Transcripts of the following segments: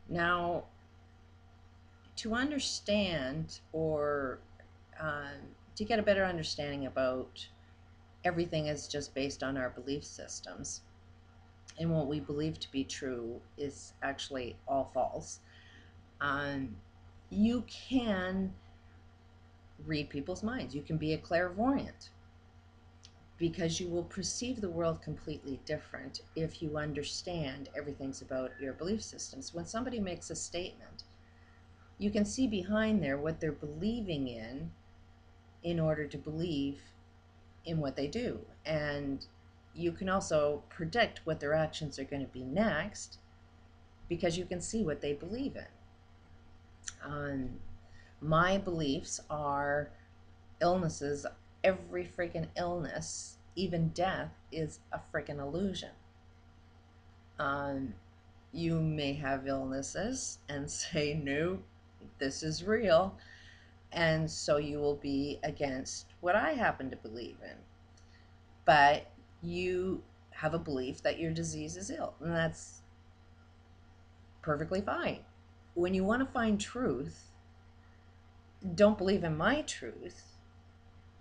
Now, to understand or to get a better understanding about everything is just based on our belief systems, and what we believe to be true is actually all false. Um, you can read people's minds. You can be a clairvoyant because you will perceive the world completely different if you understand everything's about your belief systems. When somebody makes a statement, you can see behind there what they're believing in order to believe in what they do. And you can also predict what their actions are going to be next because you can see what they believe in. Um, my beliefs are illnesses, every freaking illness, even death, is a freaking illusion. Um, you may have illnesses and say, no, this is real. And so you will be against what I happen to believe in. But you have a belief that your disease is ill, and that's perfectly fine. When you want to find truth, don't believe in my truth,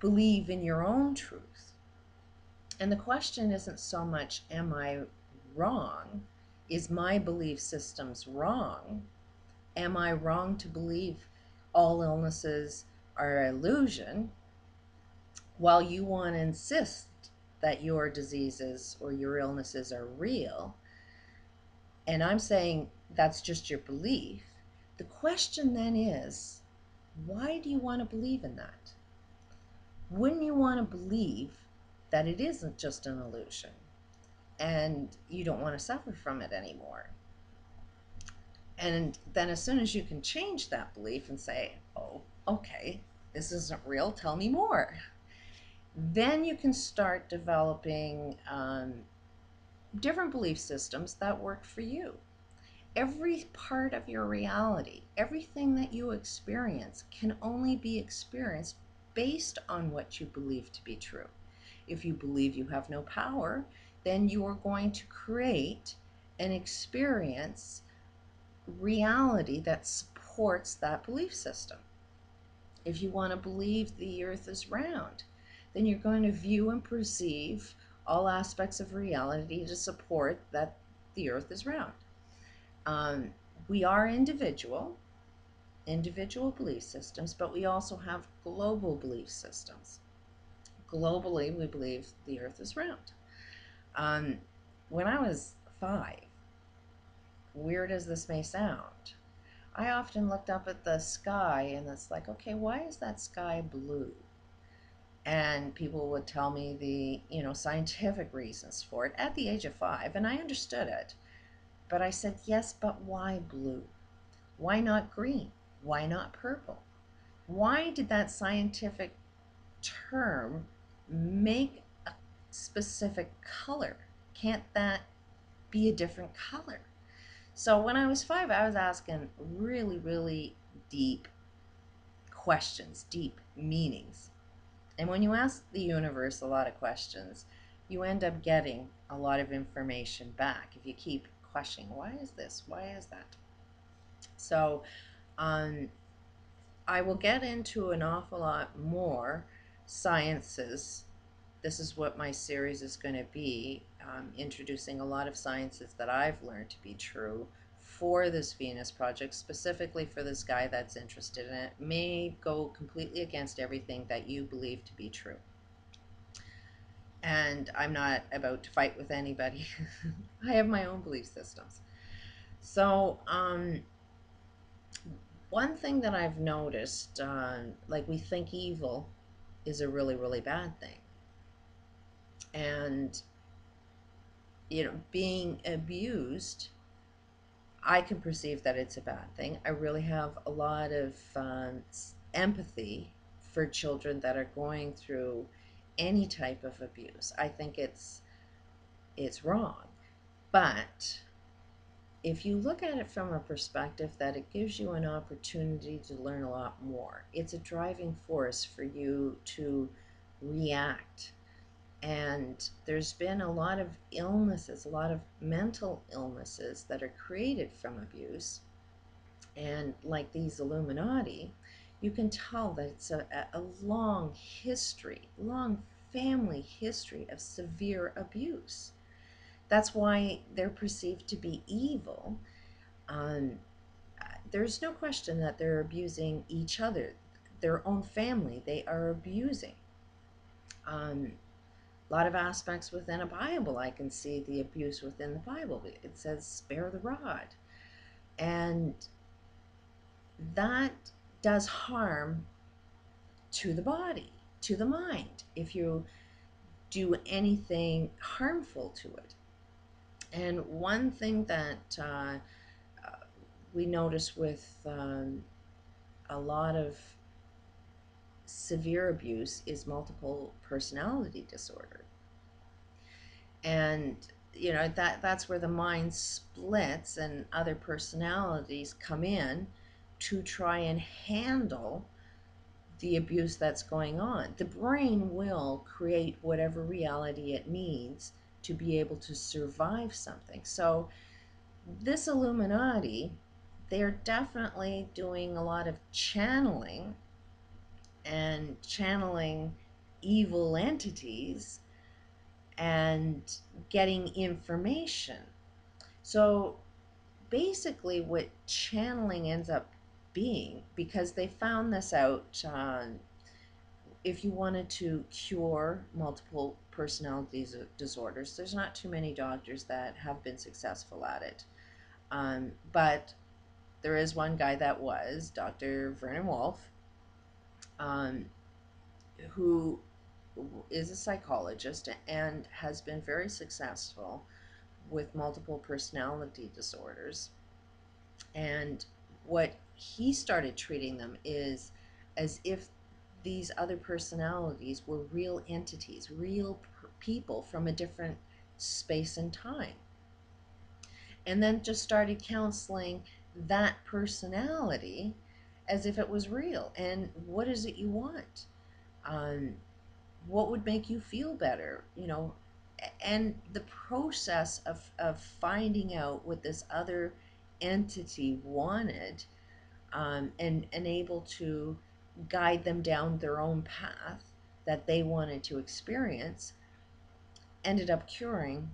believe in your own truth. And the question isn't so much, am I wrong? Is my belief systems wrong? Am I wrong to believe all illnesses are an illusion while you want to insist that your diseases or your illnesses are real? And I'm saying that's just your belief. The question then is, why do you want to believe in that? Wouldn't you want to believe that it isn't just an illusion and you don't want to suffer from it anymore? And then as soon as you can change that belief and say, oh, okay, this isn't real, tell me more, then you can start developing different belief systems that work for you. Every part of your reality, everything that you experience, can only be experienced based on what you believe to be true. If you believe you have no power, then you are going to create and experience reality that supports that belief system. If you want to believe the earth is round, then you're going to view and perceive all aspects of reality to support that the earth is round. Um, we are individual belief systems, but we also have global belief systems. Globally, we believe the earth is round. Um, when I was 5, weird as this may sound, I often looked up at the sky and it's like, okay, why is that sky blue? And people would tell me the, scientific reasons for it at the age of 5, and I understood it. But I said, yes, but why blue? Why not green? Why not purple? Why did that scientific term make a specific color? Can't that be a different color? So when I was 5, I was asking really, really deep questions, deep meanings. And when you ask the universe a lot of questions, you end up getting a lot of information back if you keep questioning, why is this? Why is that? So um, I will get into an awful lot more sciences. This is what my series is going to be, introducing a lot of sciences that I've learned to be true for this Venus project, specifically for this guy that's interested in it. May go completely against everything that you believe to be true. And I'm not about to fight with anybody. I have my own belief systems. So, one thing that I've noticed, like we think evil is a really, really bad thing. And, being abused, I can perceive that it's a bad thing. I really have a lot of empathy for children that are going through any type of abuse. I think it's wrong. But if you look at it from a perspective that it gives you an opportunity to learn a lot more, it's a driving force for you to react. And there's been a lot of mental illnesses that are created from abuse. And like these Illuminati, you can tell that it's a long history, long family history of severe abuse. That's why they're perceived to be evil. Um, there's no question that they're abusing each other, their own family, they are abusing. Um, a lot of aspects within a Bible, I can see the abuse within the Bible. It says, spare the rod. And that does harm to the body, to the mind, if you do anything harmful to it. And one thing that we notice with a lot of severe abuse is multiple personality disorder. And that's where the mind splits and other personalities come in to try and handle the abuse that's going on. The brain will create whatever reality it needs to be able to survive something. So this Illuminati, they're definitely doing a lot of channeling and channeling evil entities and getting information. So basically, what channeling ends up being, because they found this out, if you wanted to cure multiple personality disorders, there's not too many doctors that have been successful at it. But there is one guy that was, Dr. Vernon Wolf, um, who is a psychologist and has been very successful with multiple personality disorders. And what he started treating them is as if these other personalities were real entities, real people from a different space and time. And then just started counseling that personality as if it was real. And what is it you want? Um, what would make you feel better? And the process of finding out what this other entity wanted, and able to guide them down their own path that they wanted to experience, ended up curing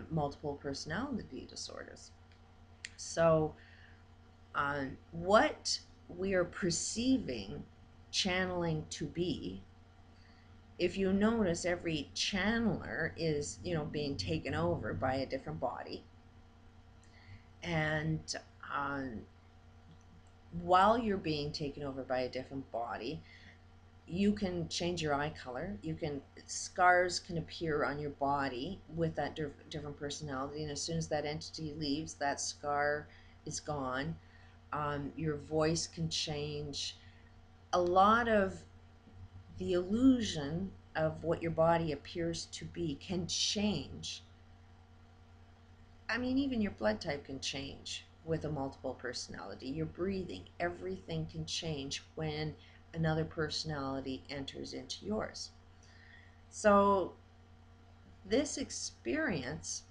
multiple personality disorders. So, what we are perceiving channeling to be, if you notice, every channeler is, being taken over by a different body. And while you're being taken over by a different body, you can change your eye color. Scars can appear on your body with that different personality. And as soon as that entity leaves, that scar is gone. Your voice can change. A lot of the illusion of what your body appears to be can change. I mean, even your blood type can change with a multiple personality. Your breathing, everything can change when another personality enters into yours. So, this experience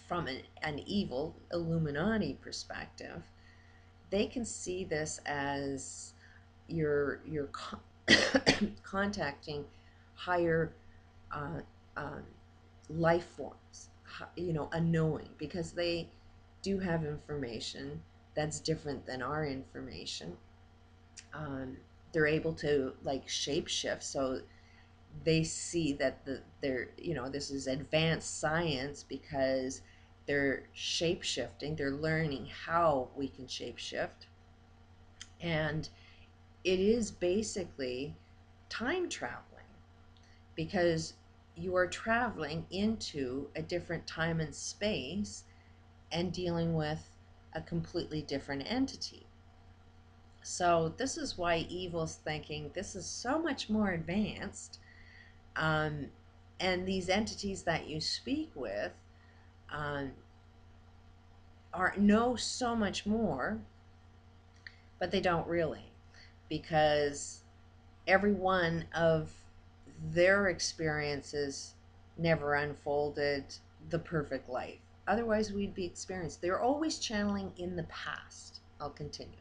from an evil Illuminati perspective, they can see this as you're contacting higher uh, um, life forms, unknowing, because they do have information that's different than our information. Um, they're able to like shapeshift, so they see that they're this is advanced science because they're shapeshifting. They're learning how we can shapeshift, and it is basically time traveling, because you are traveling into a different time and space and dealing with a completely different entity. So this is why evil's thinking this is so much more advanced, um, and these entities that you speak with um, are know so much more, but they don't really, because every one of their experiences never unfolded the perfect life. otherwise we'd be experienced. They're always channeling in the past. I'll continue.